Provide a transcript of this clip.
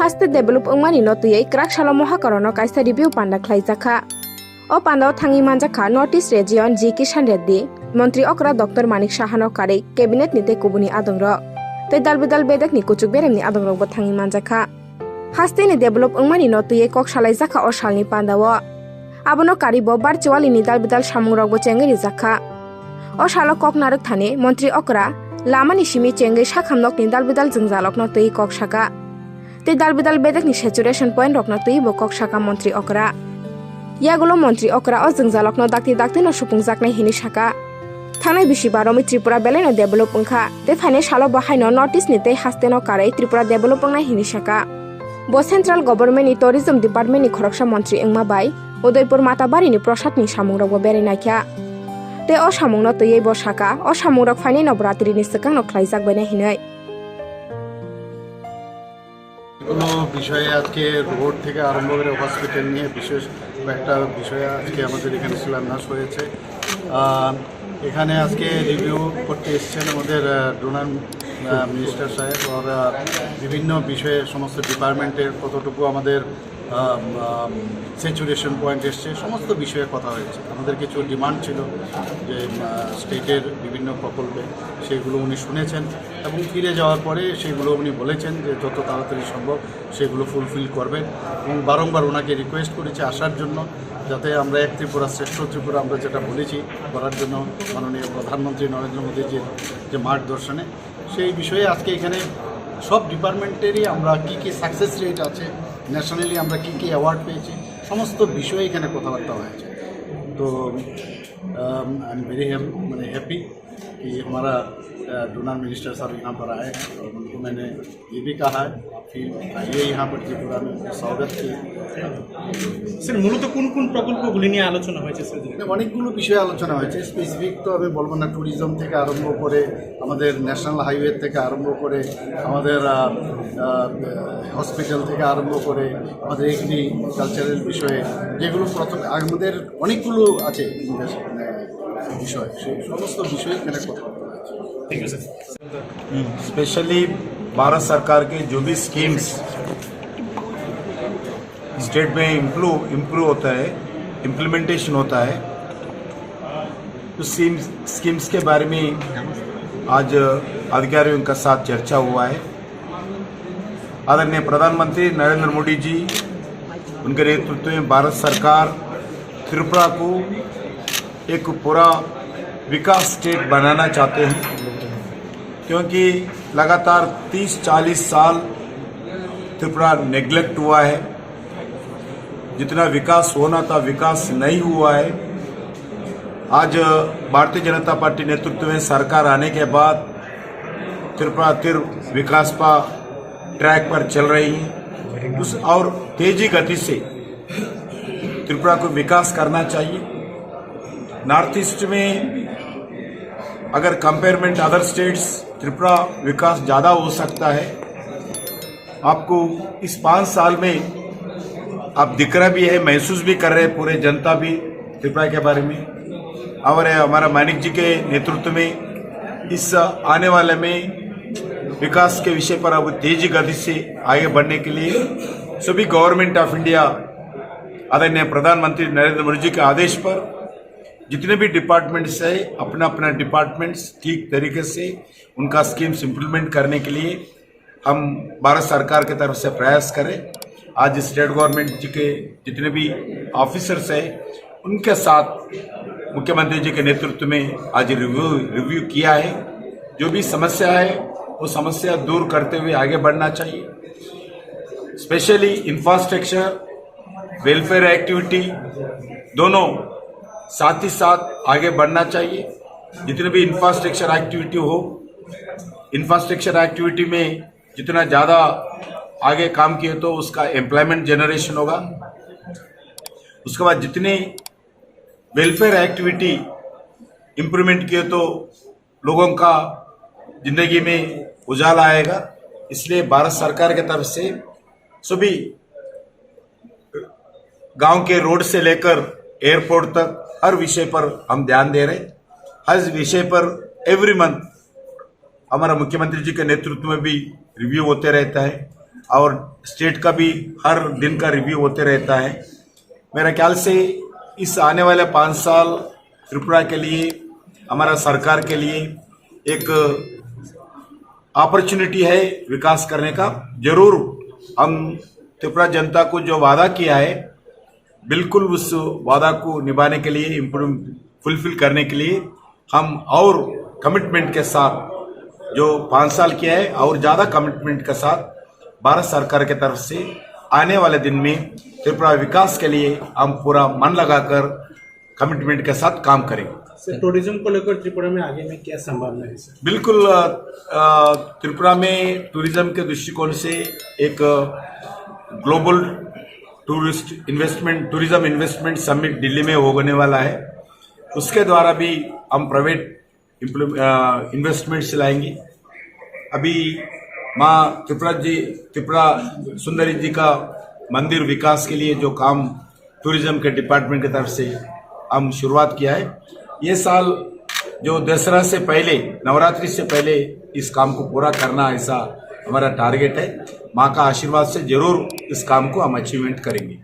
haste develop ongmani no tuyei krak salo mohakarono kaisa review panda khlaijaka o pandao thangi manjaka North East Region G Kishan Reddy Montri Okra Dr. Manik Sahano kare cabinet ni te kubuni adongro te dalbidal bedak ni kuchuk beremni adongro bo thangi manjaka haste ni develop ongmani no tuyei kok salaijaka o salni pandao abono karibo barchuali ni dalbidal samungrok bo chengri jaka o salo kok naruk thane Montri Okra lamani simi chengai sakhamnok ni dalbidal jingjalok no tuyei kok saka te dalbidal bedak ni saturation point rok no tuyei bo kok saka Montri Okra yagulo Montri Okra o jingjalok no dakti no supungjaknai hini saka thanai bisibaro mi Tripura belai no develop ongkha te phane salo bahai no notice ni te haste no karai Tripura develop ongnai hini saka bo central government ni tourism department ni khoroksa Montri engma bai Udaipur Matabari ni Prasad ni samungrok bo berai naikha te o samung no tuyei bo saka o samungrok phane no bratri ni sakang no khlaijak bai na hinai কোনো বিষয়ে আজকে road থেকে আরম্ভ করে hospital নিয়ে বিশেষ একটা বিষয়ে আজকে আমাদের এখানে শিলান্যাস হয়েছে। এখানে আজকে রিভিউ করতে এসেছেন আমাদের ডোনার মিনিস্টার সাহেব আর বিভিন্ন বিষয়ে সমস্ত ডিপার্টমেন্টের কতটুকু আমাদের স্যাচুরেশন পয়েন্ট এসছে সমস্ত বিষয়ে কথা হয়েছে। আমাদের কিছু ডিমান্ড ছিল যে স্টেটের বিভিন্ন প্রকল্পে সেগুলো উনি শুনেছেন এবং ফিরে যাওয়ার পরে সেগুলো উনি বলেছেন যে যত তাড়াতাড়ি সম্ভব সেগুলো ফুলফিল করবেন এবং বারংবার ওনাকে রিকোয়েস্ট করেছে আসার জন্য যাতে আমরা এক ত্রিপুরা শ্রেষ্ঠ ত্রিপুরা আমরা যেটা বলেছি করার জন্য মাননীয় প্রধানমন্ত্রী নরেন্দ্র মোদীজির যে মার্গদর্শনে সেই বিষয়ে আজকে এখানে সব ডিপার্টমেন্টেরই আমরা কী সাকসেস রেট আছে ন্যাশনালি আমরা কী অ্যাওয়ার্ড পেয়েছি সমস্ত বিষয়ে এখানে কথাবার্তা হয়েছে। तो आई एम वेरी हैप्पी कि हमारा डोनर मिनिस्टर साहब यहाँ पर आए और उनको मैंने ये भी कहा है कि आइए यहाँ पर त्रिपुरा में स्वागत किए। স্যার মূলত কোন কোন প্রকল্পগুলি নিয়ে আলোচনা হয়েছে স্যার? অনেকগুলো বিষয়ে আলোচনা হয়েছে, স্পেসিফিক তো আমি বলবো না, ট্যুরিজম থেকে আরম্ভ করে আমাদের ন্যাশনাল হাইওয়ে থেকে আরম্ভ করে আমাদের হসপিটাল থেকে আরম্ভ করে আমাদের এগ্রিকালচারাল বিষয়ে যেগুলো প্রথম আমাদের অনেকগুলো আছে বিষয় সেই সমস্ত বিষয়ে এখানে কথা বলতে হয়েছে। Thank you sir. Specially Bharat सरकार के जो भी स्कीम्स स्टेट में इम्प्रूव होता है, इम्प्लीमेंटेशन होता है, तो स्कीम्स के बारे में आज अधिकारियों के साथ चर्चा हुआ है। आदरणीय प्रधानमंत्री नरेंद्र मोदी जी उनके नेतृत्व में भारत सरकार त्रिपुरा को एक पूरा विकास स्टेट बनाना चाहते हैं, क्योंकि लगातार 30-40 साल त्रिपुरा नेग्लेक्ट हुआ है, जितना विकास होना था विकास नहीं हुआ है। आज भारतीय जनता पार्टी नेतृत्व में सरकार आने के बाद त्रिपुरा विकास का ट्रैक पर चल रही है और तेजी गति से त्रिपुरा को विकास करना चाहिए। नॉर्थ ईस्ट में अगर कंपेयरमेंट अदर स्टेट्स त्रिपुरा विकास ज़्यादा हो सकता है। आपको इस 5 साल में आप दिख रहा भी है, महसूस भी कर रहे हैं पूरे जनता भी त्रिपुरा के बारे में, और हमारा मानिक जी के नेतृत्व में इस आने वाले में विकास के विषय पर अब तेजी गति से आगे बढ़ने के लिए सभी गवर्नमेंट ऑफ इंडिया आदरणीय प्रधानमंत्री नरेंद्र मोदी जी के आदेश पर जितने भी डिपार्टमेंट्स है अपना अपना डिपार्टमेंट्स ठीक तरीके से उनका स्कीम्स इम्प्लीमेंट करने के लिए हम भारत सरकार की तरफ से प्रयास करें। आज स्टेट गवर्नमेंट जी के जितने भी ऑफिसर्स हैं उनके साथ मुख्यमंत्री जी के नेतृत्व में आज रिव्यू किया है। जो भी समस्या है वो समस्या दूर करते हुए आगे बढ़ना चाहिए। स्पेशली इंफ्रास्ट्रक्चर वेलफेयर एक्टिविटी दोनों साथ ही साथ आगे बढ़ना चाहिए। जितने भी इंफ्रास्ट्रक्चर एक्टिविटी में जितना ज़्यादा आगे काम किए तो उसका एम्प्लॉयमेंट जनरेशन होगा। उसके बाद जितनी वेलफेयर एक्टिविटी इम्प्रूवमेंट किए तो लोगों का जिंदगी में उजाला आएगा। इसलिए भारत सरकार की तरफ से सभी गांव के रोड से लेकर एयरपोर्ट तक हर विषय पर हम ध्यान दे रहे हैं। हर विषय पर एवरी मंथ हमारा मुख्यमंत्री जी के नेतृत्व में भी रिव्यू होते रहता है और स्टेट का भी हर दिन का रिव्यू होते रहता है। मेरा ख्याल से इस आने वाले 5 साल त्रिपुरा के लिए, हमारा सरकार के लिए एक अपॉर्चुनिटी है विकास करने का। जरूर हम त्रिपुरा जनता को जो वादा किया है, बिल्कुल उस वादा को निभाने के लिए, फुलफिल करने के लिए हम और कमिटमेंट के साथ जो 5 साल किया है और ज़्यादा कमिटमेंट के साथ भारत सरकार की तरफ से आने वाले दिन में त्रिपुरा विकास के लिए हम पूरा मन लगाकर कमिटमेंट के साथ काम करेंगे। सर, टूरिज्म को लेकर त्रिपुरा में आगे में क्या संभावना है सर? बिल्कुल, त्रिपुरा में टूरिज्म के दृष्टिकोण से एक global tourism investment summit Delhi में होने वाला है। उसके द्वारा भी हम प्राइवेट इन्वेस्टमेंट्स लाएंगे। अभी माँ त्रिपुरा सुंदरी जी का मंदिर विकास के लिए जो काम टूरिज्म के डिपार्टमेंट की तरफ से हम शुरुआत किया है, ये साल जो दशहरा से पहले, नवरात्रि से पहले इस काम को पूरा करना, ऐसा हमारा टारगेट है। माँ का आशीर्वाद से जरूर इस काम को हम अचीवमेंट करेंगे।